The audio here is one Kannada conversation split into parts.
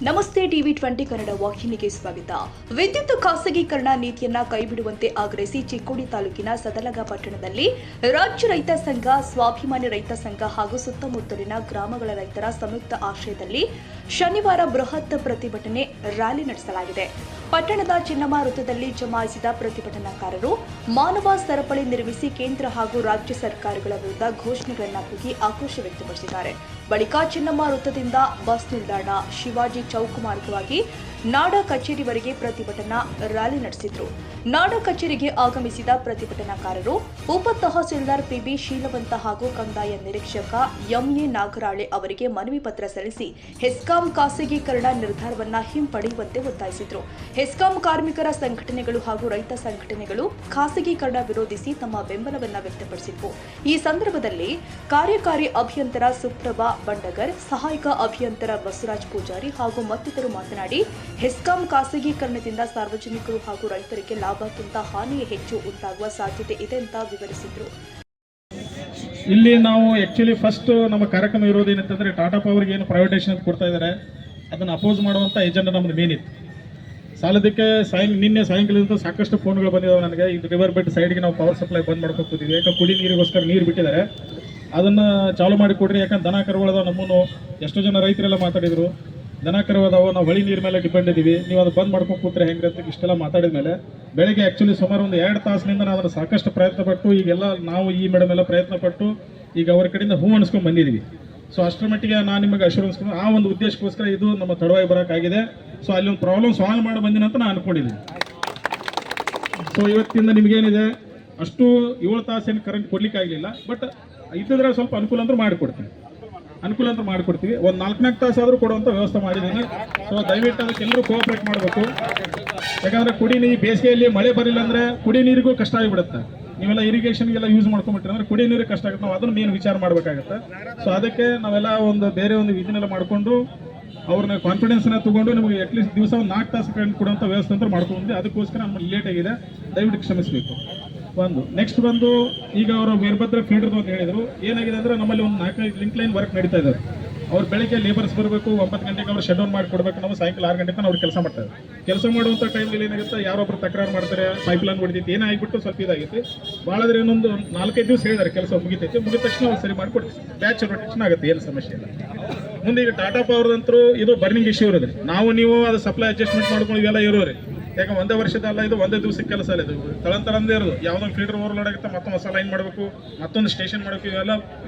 ನಮಸ್ತೆ ಟಿವಿ20 ಕನ್ನಡ ವಾಹಿನಿಗೆ ಸ್ವಾಗತ. ವಿದ್ಯುತ್ ಖಾಸಗೀಕರಣ ನೀತಿಯನ್ನ ಕೈಬಿಡುವಂತೆ ಆಗ್ರಹಿಸಿ ಚಿಕ್ಕೋಡಿ ತಾಲೂಕಿನ ಸದಲಗ ಪಟ್ಟಣದಲ್ಲಿ ರಾಜ್ಯ ರೈತ ಸಂಘ, ಸ್ವಾಭಿಮಾನಿ ರೈತ ಸಂಘ ಹಾಗೂ ಸುತ್ತಮುತ್ತಲಿನ ಗ್ರಾಮಗಳ ರೈತರ ಸಂಯುಕ್ತ ಆಶ್ರಯದಲ್ಲಿ ಶನಿವಾರ ಬೃಹತ್ ಪ್ರತಿಭಟನೆ ರ್ಯಾಲಿ ನಡೆಸಲಾಗಿದೆ. ಪಟ್ಟಣದ ಚಿನ್ನಮ್ಮ ವೃತ್ತದಲ್ಲಿ ಜಮಾಯಿಸಿದ ಪ್ರತಿಭಟನಾಕಾರರು ಮಾನವ ಸರಪಳಿ ನಿರ್ಮಿಸಿ ಕೇಂದ್ರ ಹಾಗೂ ರಾಜ್ಯ ಸರ್ಕಾರಗಳ ವಿರುದ್ಧ ಘೋಷಣೆಗಳನ್ನು ಕೂಗಿ ಆಕ್ರೋಶ ವ್ಯಕ್ತಪಡಿಸಿದ್ದಾರೆ. ಬಳಿಕ ಚಿನ್ನಮ್ಮ ವೃತ್ತದಿಂದ ಬಸ್ ನಿಲ್ದಾಣ, ಶಿವಾಜಿ ಚೌಕ್ ಮಾರ್ಗವಾಗಿ ನಾಡ ಕಚೇರಿವರೆಗೆ ಪ್ರತಿಭಟನಾ ರ್ಯಾಲಿ ನಡೆಸಿದ್ರು. ನಾಡ ಕಚೇರಿಗೆ ಆಗಮಿಸಿದ ಪ್ರತಿಭಟನಾಕಾರರು ಉಪ ತಹಸೀಲ್ದಾರ್ ಪಿಬಿ ಶೀಲವಂತ ಹಾಗೂ ಕಂದಾಯ ನಿರೀಕ್ಷಕ ಎಂಎ ನಾಗರಾಳೆ ಅವರಿಗೆ ಮನವಿ ಪತ್ರ ಸಲ್ಲಿಸಿ ಹೆಸ್ಕಾಂ ಖಾಸಗೀಕರಣ ನಿರ್ಧಾರವನ್ನ ಹಿಂಪಡೆಯುವಂತೆ ಒತ್ತಾಯಿಸಿದ್ರು. ಹೆಸ್ಕಾಂ ಕಾರ್ಮಿಕರ ಸಂಘಟನೆಗಳು ಹಾಗೂ ರೈತ ಸಂಘಟನೆಗಳು ಖಾಸಗೀಕರಣ ವಿರೋಧಿಸಿ ತಮ್ಮ ಬೆಂಬಲವನ್ನ ವ್ಯಕ್ತಪಡಿಸಿದ್ವು. ಈ ಸಂದರ್ಭದಲ್ಲಿ ಕಾರ್ಯಕಾರಿ ಅಭಿಯಂತರ ಸುಪ್ರಭಾ ಬಂಡಗರ್, ಸಹಾಯಕ ಅಭಿಯಂತರ ಬಸವರಾಜ್ ಪೂಜಾರಿ ಹಾಗೂ ಮತ್ತಿತರರು ಮಾತನಾಡಿ, ಹೆಸ್ಕಾಂ ಖಾಸಗೀಕರಣದಿಂದ ಸಾರ್ವಜನಿಕರು ಹಾಗೂ ರೈತರಿಗೆ ಲಾಭಕ್ಕಿಂತ ಹಾನಿಯೇ ಹೆಚ್ಚು ಉಂಟಾಗುವ ಸಾಧ್ಯತೆ ಇದೆ ಅಂತ ವಿವರಿಸಿದರು. ಇಲ್ಲಿ ನಾವು ಆಕ್ಚುಲಿ ಫಸ್ಟ್ ನಮ್ಮ ಕಾರ್ಯಕ್ರಮ ಇರೋದೇನಂತಂದ್ರೆ ಟಾಟಾ ಪವರ್ಗೆ ಏನು ಪ್ರೈವೇಟೈಸೇಷನ್ ಕೊಡ್ತಾ ಇದ್ದಾರೆ ಅದನ್ನು ಅಪೋಸ್ ಮಾಡುವಂಥ ಎಜೆಂಡಾ ನಮ್ಮದು ಮೇನ್ ಇತ್ತು. ಸಾಲದಕ್ಕೆ ನಿನ್ನೆ ಸಾಯಂಕಾಲದಿಂದ ಸಾಕಷ್ಟು ಫೋನ್ಗಳು ಬಂದಿದ್ದಾವೆ ನನಗೆ. ಇದು ರಿವರ್ ಬೆಡ್ ಸೈಡ್ಗೆ ನಾವು ಪವರ್ ಸಪ್ಲೈ ಬಂದ್ ಮಾಡ್ಕೊತಿದ್ದೀವಿ. ಯಾಕಂದ್ರೆ ಕುಡಿ ನೀರಿಗೋಸ್ಕರ ನೀರು ಬಿಟ್ಟಿದ್ದಾರೆ, ಅದನ್ನು ಚಾಲು ಮಾಡಿ ಕೊಡ್ರಿ. ಯಾಕಂದ್ರೆ ದನ ಕರುಗಳದಾವ, ನಮ್ಮನ್ನು ಎಷ್ಟೋ ಜನ ರೈತರೆಲ್ಲ ಮಾತಾಡಿದರು. ದನ ಕರುಗಳದಾವ, ನಾವು ಹೊಳಿ ನೀರು ಮೇಲೆ ಡಿಪೆಂಡ್ ಇದ್ದೀವಿ, ನೀವು ಅದು ಬಂದ್ ಮಾಡ್ಕೊಂಡು ಕೂತ್ರೆ ಹೆಂಗೆ ಅಂತ ಇಷ್ಟೆಲ್ಲ ಮಾತಾಡಿದ ಮೇಲೆ ಬೆಳಗ್ಗೆ ಆ್ಯಕ್ಚುಲಿ ಸುಮಾರು ಒಂದು 2 ತಾಸಿನಿಂದ ನಾವು ಅದನ್ನು ಸಾಕಷ್ಟು ಪ್ರಯತ್ನ ಪಟ್ಟು ಈಗೆಲ್ಲ ನಾವು ಈ ಮೇಡಮ್ ಎಲ್ಲ ಪ್ರಯತ್ನ ಪಟ್ಟು ಈಗ ಅವರ ಕಡೆಯಿಂದ ಹೂ ಅನಿಸ್ಕೊಂಡು ಬಂದಿದ್ದೀವಿ. ಸೊ ಅಷ್ಟರ ಮಟ್ಟಿಗೆ ನಾನು ನಿಮಗೆ ಅಶ್ಯೂರೆನ್ಸ್ ಆ ಒಂದು ಉದ್ದೇಶಕ್ಕೋಸ್ಕರ ಇದು ನಮ್ಮ ತಡವಾಗಿ ಬರೋಕ್ಕಾಗಿದೆ. ಸೊ ಅಲ್ಲಿ ಒಂದು ಪ್ರಾಬ್ಲಮ್ ಸಾಲ್ವ್ ಮಾಡಿ ಬಂದಿನ ಅಂತ ನಾನು ಅನ್ಕೊಂಡಿದ್ದೀನಿ. ಸೊ ಇವತ್ತಿಂದ ನಿಮಗೇನಿದೆ ಅಷ್ಟು 7 ತಾಸೇನು ಕರೆಂಟ್ ಕೊಡ್ಲಿಕ್ಕೆ ಆಗಲಿಲ್ಲ, ಬಟ್ ಇದ್ದಿದ್ರೆ ಸ್ವಲ್ಪ ಅನುಕೂಲ ಅಂದ್ರೆ ಮಾಡಿಕೊಡ್ತೀವಿ. ಒಂದು 4-4 ತಾಸು ಆದರೂ ಕೊಡುವಂಥ ವ್ಯವಸ್ಥೆ ಮಾಡಿದ್ದೀನಿ. ಸೊ ದಯವಿಟ್ಟು ಅದಕ್ಕೆ ಎಲ್ಲರೂ ಕೋಆಪರೇಟ್ ಮಾಡಬೇಕು. ಯಾಕಂದರೆ ಕುಡಿ ನೀರು ಬೇಸಿಗೆಯಲ್ಲಿ ಮಳೆ ಬರಲಿಲ್ಲ ಅಂದರೆ ಕುಡಿ ನೀರಿಗೂ ಕಷ್ಟ ಆಗಿಬಿಡುತ್ತೆ. ನೀವೆಲ್ಲ ಇರಿಗೇಷನ್ಗೆಲ್ಲ ಯೂಸ್ ಮಾಡ್ಕೊಂಡ್ಬಿಟ್ರೆ ಅಂದರೆ ಕುಡಿ ನೀರಿಗೆ ಕಷ್ಟ ಆಗುತ್ತೆ. ನಾವು ಅದನ್ನು ಮೇನ್ ವಿಚಾರ ಮಾಡಬೇಕಾಗತ್ತೆ. ಸೊ ಅದಕ್ಕೆ ನಾವೆಲ್ಲ ಬೇರೆ ಒಂದು ಇದನ್ನೆಲ್ಲ ಮಾಡಿಕೊಂಡು ಅವ್ರನ್ನ ಕಾನ್ಫಿಡೆನ್ಸ್ನ ತೊಗೊಂಡು ನಿಮಗೆ ಅಟ್ಲೀಸ್ಟ್ ದಿವಸ ಒಂದು 4 ತಾಸು ಕರೆಂಟ್ ಕೊಡುವಂಥ ವ್ಯವಸ್ಥೆ ಅಂತ ಮಾಡ್ಕೊಂಡಿದ್ದೆ. ಅದಕ್ಕೋಸ್ಕರ ನಮ್ಮಲ್ಲಿ ಲೇಟ್ ಆಗಿದೆ, ದಯವಿಟ್ಟು ಕ್ಷಮಿಸಬೇಕು. ನೆಕ್ಸ್ಟ್ ಬಂದು ಈಗ ಅವರು ವೀರಭದ್ರ ಫೀಲ್ಡರ್ ಅಂತ ಹೇಳಿದರು. ಏನಾಗಿದೆ ಅಂದರೆ ನಮ್ಮಲ್ಲಿ ಒಂದು 4 ಲಿಂಕ್ ಲೈನ್ ವರ್ಕ್ ನಡೀತಾ ಇದ್ದಾರೆ. ಅವ್ರು ಬೆಳಿಗ್ಗೆ ಲೇಬರ್ಸ್ ಬರಬೇಕು, 9 ಗಂಟೆಗೆ ಅವ್ರು ಶೆಡ್ ಡೌನ್ ಮಾಡಿ ಕೊಡಬೇಕು. ನಾವು ಸಾಯಂಕಾಲ 6 ಗಂಟೆ ಅವ್ರು ಕೆಲಸ ಮಾಡ್ತಾರೆ. ಕೆಲಸ ಮಾಡುವಂಥ ಟೈಮಲ್ಲಿ ಏನಾಗುತ್ತೆ, ಯಾರೊಬ್ಬರು ತಕರಾರು ಮಾಡ್ತಾರೆ, ಪೈಪ್ ಲೈನ್ ಹೊಡಿತೈತಿ, ಏನಾಗಿಬಿಟ್ಟು ಸ್ವಲ್ಪ ಇದಾಗೈತಿ. ಭಾಳದ್ರೆ ಇನ್ನೊಂದು 4-5 ದಿವಸ ಹೇಳಿದ್ದಾರೆ ಕೆಲಸ ಮುಗಿತೈತಿ. ಮುಗಿದ ತಕ್ಷಣ ಅವ್ರು ಸರಿ ಮಾಡಿಕೊಡ್ತೀವಿ. ಬ್ಯಾಚ್ ರೊಟೇಷನ್ ಆಗುತ್ತೆ, ಏನು ಸಮಸ್ಯೆ ಇಲ್ಲ. ಮುಂದೆ ಈಗ ಟಾಟಾ ಪವರ್ದಂತರೂ ಇದು ಬರ್ನಿಂಗ್ ಇಶ್ಯೂ ಇರೋದ್ರಿ. ನೀವು ಅದು ಸಪ್ಲೈ ಅಡ್ಜಸ್ಟ್ಮೆಂಟ್ ಮಾಡ್ಕೊಂಡು ಇವೆಲ್ಲ ಇರೋರಿ. ಯಾಕೆ ಒಂದೇ ವರ್ಷದಲ್ಲ, ಇದು ಒಂದೇ ದಿವಸಕ್ಕೆ ಕೆಲಸ ಅಲ್ಲ. ಇದು ತಳಂತಳಂದೇ ಇರೋದು. ಯಾವುದೊಂದು ಫೀಲ್ಡರ್ ಓವರ್ಲೋಡ್ ಆಗುತ್ತೆ, ಮತ್ತೊಂದು ಹೊಸ ಲೈನ್ ಮಾಡಬೇಕು, ಮತ್ತೊಂದು ಸ್ಟೇಷನ್ ಮಾಡಬೇಕು, ಇವೆಲ್ಲ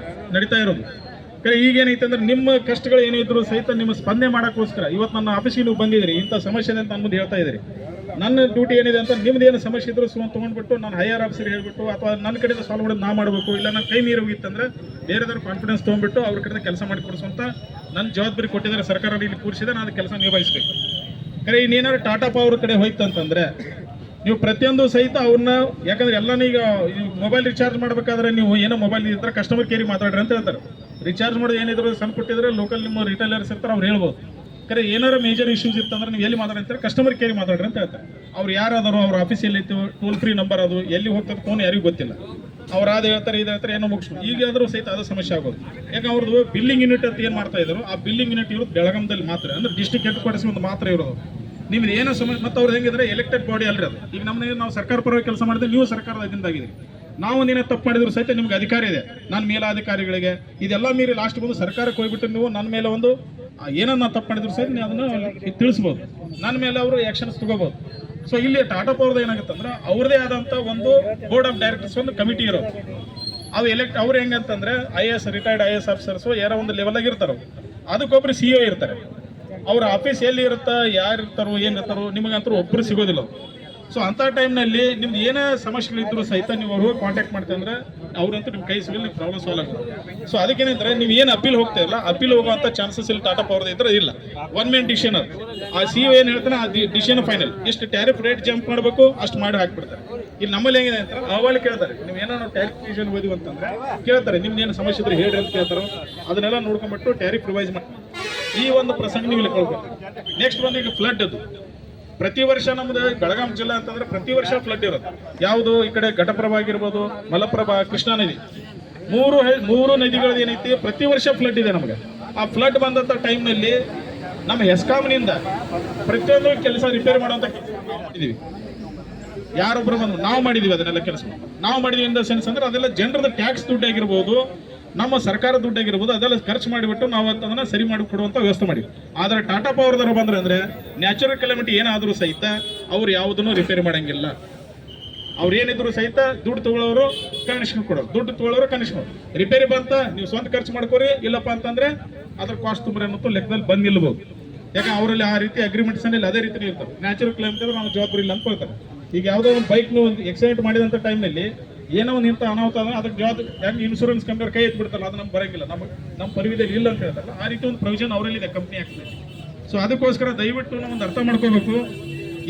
ನಡೀತಾ ಇರೋದು. ಈಗೇನೈತೆ ಅಂದ್ರೆ ನಿಮ್ಮ ಕಷ್ಟಗಳು ಏನಿದ್ರು ಸಹಿತ ನಿಮ್ಮ ಸ್ಪಂದನೆ ಮಾಡೋಕ್ಕೋಸ್ಕರ ಇವತ್ತು ನನ್ನ ಆಫೀಸಿಗೆ ನೀವು ಬಂದಿದ್ದೀರಿ. ಇಂಥ ಸಮಸ್ಯೆ ಅಂತ ನನ್ನ ಮುಂದೆ ಹೇಳ್ತಾ ಇದ್ದೀರಿ. ನನ್ನ ಡ್ಯೂಟಿ ಏನಿದೆ ಅಂತ ನಿಮ್ದು ಏನು ಸಮಸ್ಯೆ ಇದ್ರು ತೊಗೊಂಡ್ಬಿಟ್ಟು ನಾನು ಹೈಯರ್ ಆಫೀಸರ್ ಹೇಳ್ಬಿಟ್ಟು ಅಥವಾ ನನ್ನ ಕಡೆಯಿಂದ ಸಾಲ್ವ್ ಮಾಡೋದು ನಾ ಮಾಡಬೇಕು. ಇಲ್ಲ ನನ್ನ ಕೈ ಮೀರಿ ಹೋಗಿತ್ತಂದ್ರೆ ಬೇರೆದವ್ರ ಕಾನ್ಫಿಡೆನ್ಸ್ ತೊಗೊಂಡ್ಬಿಟ್ಟು ಅವ್ರ ಕಡೆಯಿಂದ ಕೆಲಸ ಮಾಡಿ ಕೊಡಿಸುವಂಥ ನನ್ನ ಜವಾಬ್ದಾರಿ ಕೊಟ್ಟಿದ್ದಾರೆ ಸರ್ಕಾರ. ಇಲ್ಲಿ ಕೂರಿಸಿದೆ, ನಾನು ಕೆಲಸ ನಿಭಾಯಿಸಬೇಕು. ಇನ್ನೇನಾದ್ರು ಟಾಟಾ ಪವರ್ ಕಡೆ ಹೋಯ್ತಂತಂದ್ರೆ ನೀವು ಪ್ರತಿಯೊಂದು ಸಹಿತ ಅವ್ರನ್ನ, ಯಾಕಂದ್ರೆ ಎಲ್ಲನೂ ಈಗ ಮೊಬೈಲ್ ರಿಚಾರ್ಜ್ ಮಾಡಬೇಕಾದ್ರೆ ನೀವು ಏನೋ ಮೊಬೈಲ್ ಇದ್ರೆ ಕಸ್ಟಮರ್ ಕೇರಿಗೆ ಮಾತಾಡ್ರಿ ಅಂತ ಹೇಳ್ತಾರೆ. ರಿಚಾರ್ಜ್ ಮಾಡೋದು ಏನಿದ್ರು ಸಣ್ಣ ಕೊಟ್ಟಿದ್ರೆ ಲೋಕಲ್ ನಿಮ್ಮ ರಿಟೈಲರ್ಸ್ ಇರ್ತಾರೆ, ಅವ್ರು ಹೇಳ್ಬೋದು. ಏನಾರು ಮೇಜರ್ ಇಶ್ಯೂಸ್ ಇರ್ತಂದ್ರೆ ನೀವು ಎಲ್ಲಿ ಮಾತಾಡ್ತಾರೆ, ಕಸ್ಟಮರ್ ಕೇರಿಗೆ ಮಾತಾಡ್ರಿ ಅಂತ ಹೇಳ್ತಾರೆ. ಅವ್ರು ಯಾರಾದರೂ ಅವ್ರ ಆಫೀಸಲ್ಲಿ ಇತ್ತು, ಟೋಲ್ ಫ್ರೀ ನಂಬರ್ ಅದು, ಎಲ್ಲಿ ಹೋಗ್ತದೆ ಫೋನ್ ಯಾರಿಗೂ ಗೊತ್ತಿಲ್ಲ. ಅವ್ರು ಅದು ಹೇಳ್ತಾರೆ, ಇದು ಹೇಳ್ತಾರೆ, ಏನೋ ಮುಗಿಸ್ಬೋದು. ಈಗಾದರೂ ಸಹಿತ ಅದು ಸಮಸ್ಯೆ ಆಗೋದು. ಯಾಕೆ ಅವ್ರದ್ದು ಬಿಲ್ಲಿಂಗ್ ಯೂನಿಟ್ ಅಂತ ಏನು ಮಾಡ್ತಾ ಇದ್ರು, ಆ ಬಿಲ್ಲಿಂಗ್ ಯೂನಿಟ್ ಇರೋದು ಬೆಳಗಾಮದಲ್ಲಿ ಮಾತ್ರ, ಅಂದ್ರೆ ಡಿಸ್ಟ್ರಿಕ್ಟ್ ಹೆಡ್ ಕ್ವಾರ್ಟರ್ಸ್ ಒಂದು ಮಾತ್ರ ಇರೋದು. ನಿಮ್ದು ಏನೋ ಸಮಸ್ಯೆ. ಮತ್ತು ಅವ್ರು ಹೆಂಗಿದ್ರೆ ಎಲೆಕ್ಟೆಡ್ ಬಾಡಿ ಅಲ್ರಿ ಅದು. ಈಗ ನಾವು ಸರ್ಕಾರ ಪರವಾಗಿ ಕೆಲಸ ಮಾಡಿದ್ರೆ ನೀವು ಸರ್ಕಾರದ ಅಧೀನದಾಗಿದ್ದೀರಿ. ನಾವು ನೀನೇ ತಪ್ಪು ಮಾಡಿದ್ರು ಸಹಿತ ನಿಮ್ಗೆ ಅಧಿಕಾರ ಇದೆ. ನನ್ನ ಮೇಲಾಧಿಕಾರಿಗಳಿಗೆ ಇದೆಲ್ಲ ಮೀರಿ ಲಾಸ್ಟ್ ಬಂದು ಸರ್ಕಾರಕ್ಕೆ ಹೋಗ್ಬಿಟ್ಟು ನೀವು ನನ್ನ ಮೇಲೆ ಒಂದು ಏನನ್ನ ತಪ್ಪು ಮಾಡಿದ್ರು ಸಹಿತ ನೀವು ಅದನ್ನು ತಿಳಿಸ್ಬೋದು. ನನ್ನ ಮೇಲೆ ಅವರು ಆ್ಯಕ್ಷನ್ಸ್ ತಗೋಬೋದು. ಸೊ ಇಲ್ಲಿ ಟಾಟಾ ಪವರ್ದು ಏನಾಗುತ್ತೆ ಅಂದ್ರೆ ಅವ್ರದೇ ಆದಂಥ ಒಂದು ಬೋರ್ಡ್ ಆಫ್ ಡೈರೆಕ್ಟರ್ಸ್ ಒಂದು ಕಮಿಟಿ ಇರೋದು. ಅದು ಅವ್ರು ಹೆಂಗಂತಂದ್ರೆ ರಿಟೈರ್ಡ್ IAS ಆಫೀಸರ್ಸು ಯಾರೋ ಒಂದು ಲೆವೆಲಾಗಿ ಇರ್ತಾರೋ, ಅದಕ್ಕೊಬ್ಬರು CEO ಇರ್ತಾರೆ. ಅವ್ರ ಆಫೀಸ್ ಎಲ್ಲಿ ಇರುತ್ತಾ, ಯಾರು ಇರ್ತಾರೋ, ಏನಿರ್ತಾರೋ, ನಿಮಗಂತರೂ ಒಬ್ಬರು ಸಿಗೋದಿಲ್ಲ. ಸೊ ಅಂಥ ಟೈಮ್ನಲ್ಲಿ ನಿಮ್ದು ಏನೇ ಸಮಸ್ಯೆಗಳಿದ್ರು ಸಹಿತ ನೀವು ಅವ್ರಿಗೆ ಕಾಂಟ್ಯಾಕ್ಟ್ ಮಾಡ್ತೀವಿ ಅಂದರೆ ಅವ್ರಂತೂ ನಿಮ್ಮ ಕೈ ಸಿಗಲಿ, ನಿಮ್ಮ ಪ್ರಾಬ್ಲಮ್ ಸಾಲ್ವ್ ಆಗುತ್ತೆ. ಸೊ ಅದಕ್ಕೇನಂದ್ರೆ ನೀವು ಏನು ಅಪೀಲ್ ಹೋಗ್ತಾ ಇಲ್ಲ, ಅಪೀಲ್ ಹೋಗುವಂಥ ಚಾನ್ಸಸ್ ಇಲ್ಲಿ ಟಾಟಾ ಪವರ್ದು ಇದ್ರೆ ಇಲ್ಲ. 1 ಮೇನ್ ಡಿಸಿಷನ್ ಅದು. ಆ CEO ಏನು ಹೇಳ್ತಾನೆ ಆ ಡಿಸಿಷನ್ ಫೈನಲ್. ಎಷ್ಟು ಟ್ಯಾರಿಫ್ ರೇಟ್ ಜಂಪ್ ಮಾಡಬೇಕು ಅಷ್ಟು ಮಾಡಿ ಹಾಕ್ಬಿಡ್ತಾರೆ. ಇಲ್ಲಿ ನಮ್ಮಲ್ಲಿ ಹೆಂಗಿದೆ ಅಂತ ಅಹವಾಲು ಕೇಳ್ತಾರೆ. ನೀವು ಏನೋ ಟ್ಯಾರಿಫ್ ಡಿಸಿಷನ್ ಓದಿವಿ ಅಂತಂದ್ರೆ ಕೇಳ್ತಾರೆ, ನಿಮ್ದೇನು ಸಮಸ್ಯೆ ಇದ್ರೆ ಹೇಳ್ರಿ ಅಂತ ಕೇಳ್ತಾರೋ. ಅದನ್ನೆಲ್ಲ ನೋಡ್ಕೊಂಡ್ಬಿಟ್ಟು ಟ್ಯಾರಿಫ್ ರಿವೈಸ್ ಮಾಡಿ ಈ ಒಂದು ಪ್ರಸಂಗ ನೀವು ಇಲ್ಲಿ ಕೊಡ್ಬೇಕು. ನೆಕ್ಸ್ಟ್ ಬಂದು ಈಗ ಫ್ಲಡ್ ಅದು ಪ್ರತಿ ವರ್ಷ ನಮ್ದು ಬೆಳಗಾಂ ಜಿಲ್ಲಾ ಅಂತಂದ್ರೆ ಪ್ರತಿ ವರ್ಷ ಫ್ಲಡ್ ಇರುತ್ತೆ. ಯಾವುದು ಈ ಕಡೆ ಘಟಪ್ರಭಾ ಆಗಿರ್ಬೋದು, ಮಲಪ್ರಭಾ, ಕೃಷ್ಣಾ ನದಿ, ಮೂರು ನದಿಗಳದ್ದು ಏನೈತಿ ಪ್ರತಿ ವರ್ಷ ಫ್ಲಡ್ ಇದೆ ನಮಗೆ. ಆ ಫ್ಲಡ್ ಬಂದಂಥ ಟೈಮ್ನಲ್ಲಿ ನಮ್ಮ ಹೆಸ್ಕಾಮ್ನಿಂದ ಪ್ರತಿಯೊಂದು ಕೆಲಸ ರಿಪೇರಿ ಮಾಡುವಂತ ಮಾಡಿದೀವಿ. ಯಾರೊಬ್ರು ಬಂದು ನಾವು ಮಾಡಿದೀವಿ ಅದನ್ನೆಲ್ಲ ಕೆಲಸ ನಾವು ಮಾಡಿದೀವಿ ಇನ್ ದ ಸೆನ್ಸ್ ಅಂದ್ರೆ ಅದೆಲ್ಲ ಜನರದ ಟ್ಯಾಕ್ಸ್ ದುಡ್ಡು ಆಗಿರ್ಬೋದು, ನಮ್ಮ ಸರ್ಕಾರ ದುಡ್ಡು ಆಗಿರ್ಬೋದು, ಅದೆಲ್ಲ ಖರ್ಚು ಮಾಡಿಬಿಟ್ಟು ನಾವು ಅದನ್ನ ಸರಿ ಮಾಡಿ ಕೊಡುವಂತ ವ್ಯವಸ್ಥೆ ಮಾಡಿವಿ. ಆದ್ರೆ ಟಾಟಾ ಪವರ್ದವರು ಬಂದ್ರೆ ಅಂದ್ರೆ ನ್ಯಾಚುರಲ್ ಕೆಲಾಮಿಟಿ ಏನಾದರೂ ಸಹಿತ ಅವ್ರು ಯಾವುದನ್ನು ರಿಪೇರಿ ಮಾಡಂಗಿಲ್ಲ. ಅವ್ರು ಏನಿದ್ರು ಸಹಿತ ದುಡ್ಡು ತಗೊಳ್ಳೋರು ಕನೆಕ್ಷನ್ ಕೊಡೋರು, ದುಡ್ಡು ತಗೊಳ್ಳೋರು ಕನೆಕ್ಷನ್ ರಿಪೇರಿ ಬಂತ ನೀವು ಸ್ವಂತ ಖರ್ಚು ಮಾಡ್ಕೋರಿ, ಇಲ್ಲಪ್ಪ ಅಂತಂದ್ರೆ ಅದ್ರ ಕಾಸ್ಟ್ ತುಂಬ್ರಿ ಅನ್ನೋ ಲೆಕ್ಕದಲ್ಲಿ ಬಂದ್ ನಿಲ್ಬಹುದು. ಯಾಕಂದ್ರೆ ಅವರಲ್ಲಿ ಆ ರೀತಿ ಅಗ್ರಿಮೆಂಟ್ಸ್ ಅಲ್ಲಿ ಅದೇ ರೀತಿ ಇರ್ತಾರೆ. ನ್ಯಾಚುರಲ್ ಕ್ಲೈಮೇಟ್ ನಾವು ಜವಾಬ್ದಾರಿ ಇಲ್ಲ ಅನ್ಕೊಳ್ತಾರೆ. ಈಗ ಯಾವುದೋ ಒಂದು ಬೈಕ್ ಒಂದು ಆಕ್ಸಿಡೆಂಟ್ ಮಾಡಿದಂತ ಟೈಮ್ನಲ್ಲಿ ಏನೋ ಒಂದು ಇಂಥ ಅನಾಹುತ ಆದ್ರೆ ಅದಕ್ಕೆ ಜವಾಬ್ದಾರಿ ಹೆಂಗೆ ಇನ್ಶೂರೆನ್ಸ್ ಕಂಪನಿ ಕೈ ಎತ್ಬಿಡ್ತಾರಲ್ಲ, ಅದು ನಮ್ಗೆ ಬರಂಗಿಲ್ಲ, ನಮ್ಮ ಪರಿವಿದಲ್ಲಿ ಇಲ್ಲ ಅಂತ ಹೇಳ್ತಾರಲ್ಲ, ಆ ರೀತಿ ಒಂದು ಪ್ರೊವಿಷನ್ ಅವರಲ್ಲಿದೆ ಕಂಪ್ನಿ ಆಗ್ತದೆ. ಸೊ ಅದಕ್ಕೋಸ್ಕರ ದಯವಿಟ್ಟು ನಾವು ಒಂದು ಅರ್ಥ ಮಾಡ್ಕೋಬೇಕು.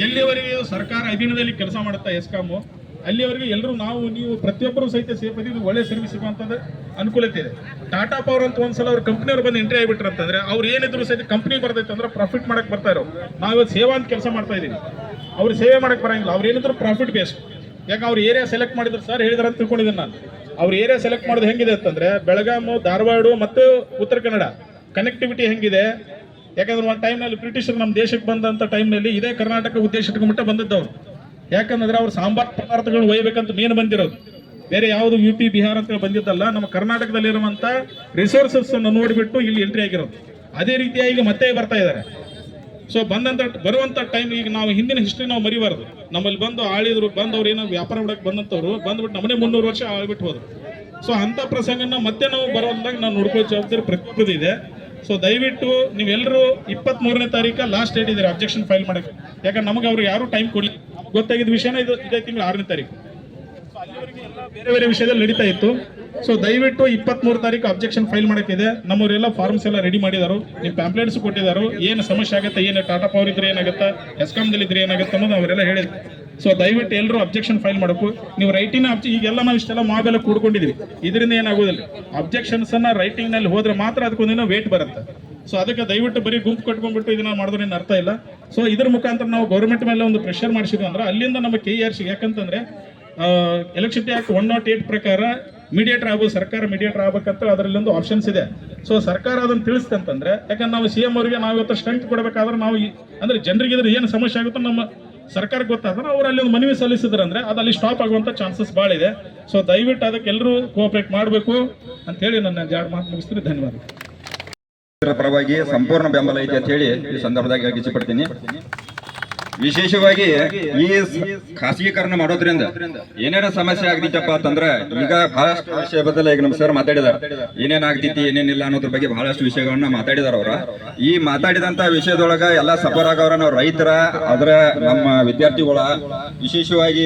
ಎಲ್ಲಿವರೆಗೆ ಸರ್ಕಾರ ಅಧೀನದಲ್ಲಿ ಕೆಲಸ ಮಾಡುತ್ತಾ ಎಸ್ಕಾಮು, ಅಲ್ಲಿವರೆಗೆ ಎಲ್ಲರೂ ನೀವು ಪ್ರತಿಯೊಬ್ಬರು ಸಹಿತ ಸೇಫ್ ಒಳ್ಳೆ ಸರ್ವಿಸ್ ಸಿಗುವಂತದ್ದು ಅನುಕೂಲತೆ ಇದೆ. ಟಾಟಾ ಪವರ್ ಅಂತ ಒಂದ್ಸಲ ಅವ್ರ ಕಂಪ್ನಿಯವ್ರು ಬಂದು ಎಂಟ್ರಿ ಆಗಿಬಿಟ್ರು ಅಂತಂದ್ರೆ ಅವ್ರು ಏನಿದ್ರು ಸಹಿತ ಕಂಪ್ನಿ ಬರ್ತೈತೆ ಅಂದ್ರೆ ಪ್ರಾಫಿಟ್ ಮಾಡಕ್ ಬರ್ತಾ ಇರೋ. ನಾವು ಇವತ್ತು ಸೇವಾ ಅಂತ ಕೆಲಸ ಮಾಡ್ತಾ ಇದೀವಿ, ಅವ್ರು ಸೇವೆ ಮಾಡಕ್ ಬರಂಗಿಲ್ಲ. ಅವ್ರು ಏನಿದ್ರು ಪ್ರಾಫಿಟ್ ಬೇಸ್. ಯಾಕೆ ಅವ್ರು ಏರಿಯಾ ಸೆಲೆಕ್ಟ್ ಮಾಡಿದ್ರು ಸರ್ ಹೇಳಿದ್ರ ಅಂತ ತಿಳ್ಕೊಂಡಿದ್ದೀನಿ ನಾನು. ಅವ್ರ ಏರಿಯಾ ಸೆಲೆಕ್ಟ್ ಮಾಡೋದು ಹೆಂಗಿದೆ ಅಂತಂದ್ರೆ ಬೆಳಗಾಂ, ಧಾರವಾಡ ಮತ್ತು ಉತ್ತರ ಕನ್ನಡ ಕನೆಕ್ಟಿವಿಟಿ ಹೆಂಗಿದೆ. ಯಾಕಂದ್ರೆ ಒಂದು ಟೈಮ್ನಲ್ಲಿ ಬ್ರಿಟಿಷರು ನಮ್ಮ ದೇಶಕ್ಕೆ ಬಂದಂತ ಟೈಮ್ನಲ್ಲಿ ಇದೇ ಕರ್ನಾಟಕ ಉದ್ದೇಶ ಇಟ್ಕೊಂಡ್ಬಿಟ್ಟು ಬಂದಿದ್ದವ್ರು. ಯಾಕಂದ್ರೆ ಅವ್ರು ಸಾಂಬಾರ್ ಪದಾರ್ಥಗಳನ್ನ ಒಯ್ಯಬೇಕಂತ ಮೇನ್ ಬಂದಿರೋದು, ಬೇರೆ ಯಾವುದು UP ಬಿಹಾರ ಅಂತ ಬಂದಿದ್ದಲ್ಲ. ನಮ್ಮ ಕರ್ನಾಟಕದಲ್ಲಿರುವಂತ ರಿಸೋರ್ಸಸ್ ಅನ್ನು ನೋಡಿಬಿಟ್ಟು ಇಲ್ಲಿ ಎಂಟ್ರಿ ಆಗಿರೋದು. ಅದೇ ರೀತಿಯಾಗಿ ಈಗ ಮತ್ತೆ ಬರ್ತಾ ಇದ್ದಾರೆ. ಸೊ ಬರುವಂತ ಟೈಮ್ ಈಗ ನಾವು ಹಿಂದಿನ ಹಿಸ್ಟ್ರಿ ನಾವು ಮರಿಬಾರ್ದು. ನಮ್ಮಲ್ಲಿ ಬಂದು ಆಳಿದ್ರು, ಬಂದವ್ರು ಏನೋ ವ್ಯಾಪಾರ ಮಾಡಕ್ಕೆ ಬಂದಂತವ್ರು ಬಂದ್ಬಿಟ್ಟು ನಮ್ಮನೆ 300 ವರ್ಷ ಆಳ್ಬಿಟ್ಟು ಹೋದ್ರು. ಸೊ ಅಂತ ಪ್ರಸಂಗನ ಮತ್ತೆ ನಾವು ಬರೋದಾಗ ನಾವು ನೋಡ್ಕೊಳ್ಳೋ ಜವಾಬ್ದಾರಿ ಪ್ರತಿಯೊಬ್ಬರದ್ದು ಇದೆ. ಸೊ ದಯವಿಟ್ಟು ನೀವೆಲ್ಲರೂ 23ನೇ ತಾರೀಕು ಲಾಸ್ಟ್ ಡೇಟ್ ಇದ್ದೀರಾ ಅಬ್ಜೆಕ್ಷನ್ ಫೈಲ್ ಮಾಡಕ್ಕೆ. ಯಾಕಂದ್ರೆ ನಮಗೆ ಅವ್ರು ಯಾರು ಟೈಮ್ ಕೊಡ್ಲಿ, ಗೊತ್ತಾಗಿದ್ದ ವಿಷಯನ ಇದೇ ತಿಂಗಳು 6ನೇ ತಾರೀಕು. ಬೇರೆ ಬೇರೆ ವಿಷಯದಲ್ಲಿ ನಡೀತಾ ಇತ್ತು. ಸೊ ದಯವಿಟ್ಟು 23 ತಾರೀಕು ಅಬ್ಜೆಕ್ಷನ್ ಫೈಲ್ ಮಾಡಕ್ಕಿದೆ. ನಮ್ಮವರೆಲ್ಲ ಫಾರ್ಮ್ಸ್ ಎಲ್ಲ ರೆಡಿ ಮಾಡಿದಾರು, ನೀವು ಪ್ಯಾಂಪ್ಲೆಟ್ಸ್ ಕೊಟ್ಟಿದ್ದಾರೆ. ಏನು ಸಮಸ್ಯೆ ಆಗುತ್ತೆ, ಏನು ಟಾಟಾ ಪವರ್ ಇದ್ರೆ ಏನಾಗುತ್ತೆ, ಎಸ್ಕಾಮ್ದಲ್ಲಿ ಇದ್ರೆ ಏನಾಗುತ್ತೆ ಅನ್ನೋದು ಅವರೆಲ್ಲ ಹೇಳಿದ್ರು. ಸೊ ದಯವಿಟ್ಟು ಎಲ್ಲರೂ ಅಬ್ಜೆಕ್ಷನ್ ಫೈಲ್ ಮಾಡಬೇಕು. ನೀವು ರೈಟಿಂಗ್ ಈಗೆಲ್ಲ ನಾವು ಇಷ್ಟೆಲ್ಲ ಮಾಬೆಲ್ಲ ಕೂಡ್ಕೊಂಡಿದ್ವಿ, ಇದರಿಂದ ಏನಾಗೋದಿಲ್ಲ. ಅಬ್ಜೆಕ್ಷನ್ಸ್ ಅನ್ನ ರೈಟಿಂಗ್ ನಲ್ಲಿ ಹೋದ್ರೆ ಮಾತ್ರ ಅದಕ್ಕೊಂದಿನ ವೇಟ್ ಬರುತ್ತೆ. ಸೊ ಅದಕ್ಕೆ ದಯವಿಟ್ಟು ಬರೀ ಗುಂಪು ಕಟ್ಕೊಂಡ್ಬಿಟ್ಟು ಇದನ್ನ ಮಾಡಿದ್ರೆ ಏನು ಅರ್ಥ ಇಲ್ಲ. ಸೊ ಇದ್ರ ಮುಖಾಂತರ ನಾವು ಗೌರ್ಮೆಂಟ್ ಮೇಲೆ ಒಂದು ಪ್ರೆಷರ್ ಮಾಡಿಸಿದ್ವಿ ಅಂದ್ರೆ ಅಲ್ಲಿಂದ ನಮ್ಮ KRC, ಯಾಕಂತಂದ್ರೆ ಎಲೆಕ್ಟ್ರಿಸಿಟಿ ಆಕ್ಟ್ 108 ಪ್ರಕಾರ ಮೀಡಿಯೇಟರ್ ಆಗ್ಬೋದು, ಸರ್ಕಾರ ಮೀಡಿಯೇಟರ್ ಆಗ್ಬೇಕಂತ ಅದರಲ್ಲಿ ಒಂದು ಆಪ್ಷನ್ಸ್ ಇದೆ. ಸೊ ಸರ್ಕಾರ ಅದನ್ನು ತಿಳಿಸ್ತಂತಂದ್ರೆ, ಯಾಕಂದ್ರೆ ನಾವು CM ಅವರಿಗೆ ನಾವು ಇವತ್ತು ಸ್ಟ್ರೆಂತ್ ಕೊಡಬೇಕಾದ್ರೆ ನಾವು ಅಂದ್ರೆ ಜನರಿಗೆ ಇದ್ರ ಏನು ಸಮಸ್ಯೆ ಆಗುತ್ತೋ ನಮ್ಮ ಸರ್ಕಾರಕ್ಕೆ ಗೊತ್ತಾದ್ರೆ ಅವ್ರು ಅಲ್ಲಿ ಒಂದು ಮನವಿ ಸಲ್ಲಿಸಿದ್ರೆ ಅಂದ್ರೆ ಅದು ಅಲ್ಲಿ ಸ್ಟಾಪ್ ಆಗುವಂತ ಚಾನ್ಸಸ್ ಭಾಳ ಇದೆ. ಸೊ ದಯವಿಟ್ಟು ಅದಕ್ಕೆ ಎಲ್ಲರೂ ಕೋಆಪರೇಟ್ ಮಾಡಬೇಕು ಅಂತ ಹೇಳಿ ನನ್ನ 2 ಮಾತು ಮುಗಿಸ್ತೀನಿ. ಧನ್ಯವಾದ. ಪರವಾಗಿ ಸಂಪೂರ್ಣ ಬೆಂಬಲ ಐತೆ ಅಂತ ಹೇಳಿ ಈ ಸಂದರ್ಭದಾಗ ಇಚ್ಛೆಪಡ್ತೀನಿ. ವಿಶೇಷವಾಗಿ ಈ ಖಾಸಗೀಕರಣ ಮಾಡೋದ್ರಿಂದ ಏನೇನ ಸಮಸ್ಯೆ ಆಗ್ತಿತ್ತಪ್ಪ ಅಂತಂದ್ರೆ, ಈಗ ಬಹಳಷ್ಟು ವಿಷಯ ಬದಲ ಈಗ ನಮ್ಮ ಸರ್ ಮಾತಾಡಿದಾರೆ, ಏನೇನ್ ಆಗ್ತೈತಿ ಏನೇನಿಲ್ಲ ಅನ್ನೋದ್ರ ಬಗ್ಗೆ ಬಹಳಷ್ಟು ವಿಷಯಗಳನ್ನ ಮಾತಾಡಿದಾರ. ಅವ್ರ ಈ ಮಾತಾಡಿದಂತ ವಿಷಯದೊಳಗ ಎಲ್ಲಾ ಸಫರ್ ಆಗವ್ರ ನಾವು ರೈತರ, ಅದರ ನಮ್ಮ ವಿದ್ಯಾರ್ಥಿಗಳ, ವಿಶೇಷವಾಗಿ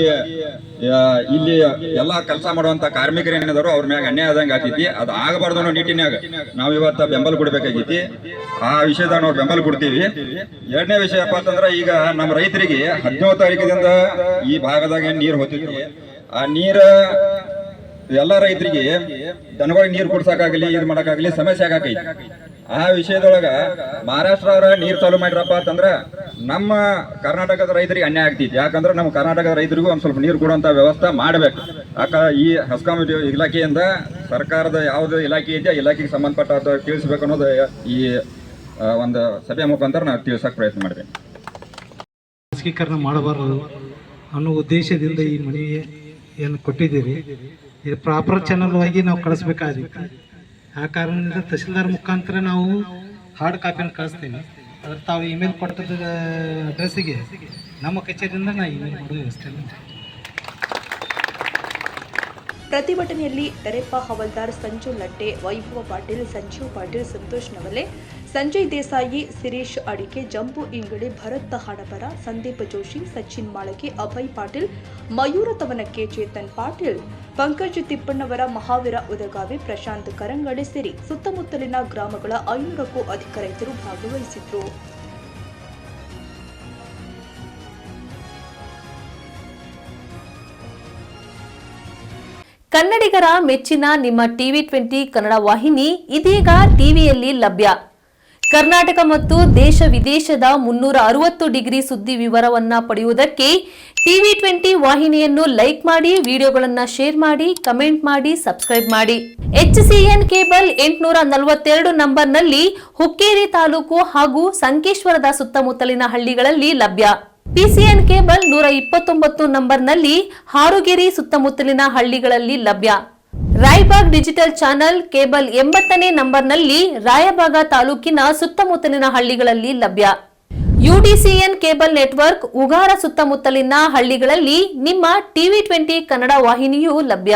ಇಲ್ಲಿ ಎಲ್ಲಾ ಕೆಲಸ ಮಾಡುವಂತ ಕಾರ್ಮಿಕರು ಏನಿದಾರೋ ಅವ್ರ ಮ್ಯಾಗ ಅನ್ಯಾಯ ಆದಂಗ ಆಗ್ತೈತಿ. ಅದು ಆಗಬಾರ್ದು ಅನ್ನೋ ನಿಟ್ಟಿನಾಗ ನಾವ್ ಇವತ್ತ ಬೆಂಬಲ ಕೊಡ್ಬೇಕಾಗೈತಿ. ಆ ವಿಷಯದಾಗ ನಾವು ಬೆಂಬಲ ಕೊಡ್ತೀವಿ. ಎರಡನೇ ವಿಷಯಪ್ಪ ಅಂತಂದ್ರ, ಈಗ ನಮ್ಮ ರೈತರಿಗೆ 17 ತಾರೀಕಿನಿಂದ ಈ ಭಾಗದಾಗ ನೀರು ಹೋಗ್ತೈತಿ. ಆ ನೀರ ಎಲ್ಲ ರೈತರಿಗೆ ದನಗಳಿಗೆ ನೀರು ಕೊಡ್ಸಕ್ಕಾಗಲಿ ಇದು ಮಾಡಕ್ಕಾಗಲಿ ಸಮಸ್ಯೆ ಆಗಾಕೈತಿ. ಆ ವಿಷಯದೊಳಗ ಮಹಾರಾಷ್ಟ್ರ ಅವರ ನೀರು ಚಾಲು ಮಾಡಿರಪ್ಪ ಅಂತಂದ್ರ ನಮ್ಮ ಕರ್ನಾಟಕದ ರೈತರಿಗೆ ಅನ್ಯಾಯ ಆಗ್ತೈತಿ. ಯಾಕಂದ್ರೆ ನಮ್ಮ ಕರ್ನಾಟಕದ ರೈತರಿಗೂ ಒಂದ್ ಸ್ವಲ್ಪ ನೀರು ಕೊಡುವಂತ ವ್ಯವಸ್ಥೆ ಮಾಡಬೇಕು. ಈ ಹೆಸ್ಕಾಂ ಇಲಾಖೆಯಿಂದ ಸರ್ಕಾರದ ಯಾವ್ದು ಇಲಾಖೆ ಇದೆ ಆ ಇಲಾಖೆಗೆ ಸಂಬಂಧಪಟ್ಟ ತಿಳಿಸ್ಬೇಕು ಅನ್ನೋದು ಈ ಒಂದು ಸಭೆ ಮುಖಾಂತರ ನಾವು ತಿಳಿಸಕ್ ಪ್ರಯತ್ನ ಮಾಡಿದೆ. ಖಾಸಗೀಕರಣ ಮಾಡಬಾರದು ಅನ್ನೋ ಉದ್ದೇಶದಿಂದ ಈ ಮನೆಗೆ ಏನು ಕೊಟ್ಟಿದ್ದೀರಿ, ಇದು ಪ್ರಾಪರ್ ಚಾನಲ್ ಆಗಿ ನಾವು ಕಳಿಸ್ಬೇಕಾಗಿತ್ತು. ಆ ಕಾರಣದಿಂದ ತಹಸೀಲ್ದಾರ್ ಮುಖಾಂತರ ನಾವು ಹಾರ್ಡ್ ಕಾಪಿಯನ್ನು ಕಳಿಸ್ತೀನಿ. ಅದ್ರ ತಾವು ಇಮೇಲ್ ಕೊಟ್ಟದ ಅಡ್ರೆಸ್ಸಿಗೆ ನಮ್ಮ ಕಚೇರಿಯಿಂದ ನಾವು ಇಮೇಲ್ ಮಾಡೋ ವ್ಯವಸ್ಥೆ. ಪ್ರತಿಭಟನೆಯಲ್ಲಿ ದರೆಪ್ಪ ಹವಲ್ದಾರ್, ಸಂಜು ಲಡ್ಡೆ, ವೈಭವ ಪಾಟೀಲ್, ಸಂಜೀವ್ ಪಾಟೀಲ್, ಸಂತೋಷ್ ನವಲೆ, ಸಂಜಯ್ ದೇಸಾಯಿ, ಸಿರೀಶ್ ಅಡಿಕೆ, ಜಂಬು ಇಂಗಳಿ, ಭರತ್ ಹಣಬರ, ಸಂದೀಪ್ ಜೋಶಿ, ಸಚಿನ್ ಮಾಳಗೆ, ಅಭಯ್ ಪಾಟೀಲ್, ಮಯೂರ ತವನಕ್ಕೆ, ಚೇತನ್ ಪಾಟೀಲ್, ಪಂಕಜ್ ತಿಪ್ಪಣ್ಣವರ, ಮಹಾವೀರ ಉದಗಾವಿ, ಪ್ರಶಾಂತ್ ಕರಂಗಳೆ ಸೇರಿ ಸುತ್ತಮುತ್ತಲಿನ ಗ್ರಾಮಗಳ 500ಕ್ಕೂ ಅಧಿಕ ರೈತರು ಭಾಗವಹಿಸಿದ್ರು. ಕನ್ನಡಿಗರ ಮೆಚ್ಚಿನ ನಿಮ್ಮ TV20 ಕನ್ನಡ ವಾಹಿನಿ ಇದೀಗ ಟಿವಿಯಲ್ಲಿ ಲಭ್ಯ. ಕರ್ನಾಟಕ ಮತ್ತು ದೇಶ ವಿದೇಶದ 360 ಡಿಗ್ರಿ ಸುದ್ದಿ ವಿವರವನ್ನ ಪಡೆಯುವುದಕ್ಕೆ TV20 ವಾಹಿನಿಯನ್ನು ಲೈಕ್ ಮಾಡಿ, ವಿಡಿಯೋಗಳನ್ನು ಶೇರ್ ಮಾಡಿ, ಕಮೆಂಟ್ ಮಾಡಿ, ಸಬ್ಸ್ಕ್ರೈಬ್ ಮಾಡಿ. HCN ಕೇಬಲ್ 842 ನಂಬರ್ನಲ್ಲಿ ಹುಕ್ಕೇರಿ ತಾಲೂಕು ಹಾಗೂ ಸಂಕೇಶ್ವರದ ಸುತ್ತಮುತ್ತಲಿನ ಹಳ್ಳಿಗಳಲ್ಲಿ ಲಭ್ಯ. PCN ಕೇಬಲ್ 129 ನಂಬರ್ನಲ್ಲಿ ಹಾರುಗೆರೆ ಸುತ್ತಮುತ್ತಲಿನ ಹಳ್ಳಿಗಳಲ್ಲಿ ಲಭ್ಯ. ರಾಯಬಾಗ್ ಡಿಜಿಟಲ್ ಚಾನೆಲ್ ಕೇಬಲ್ 80ನೇ ನಂಬರ್ನಲ್ಲಿ ರಾಯಬಾಗ ತಾಲೂಕಿನ ಸುತ್ತಮುತ್ತಲಿನ ಹಳ್ಳಿಗಳಲ್ಲಿ ಲಭ್ಯ. UDCN ಕೇಬಲ್ ನೆಟ್ವರ್ಕ್ ಉಗಾರ ಸುತ್ತಮುತ್ತಲಿನ ಹಳ್ಳಿಗಳಲ್ಲಿ ನಿಮ್ಮ TV20 ಕನ್ನಡ ವಾಹಿನಿಯೂ ಲಭ್ಯ.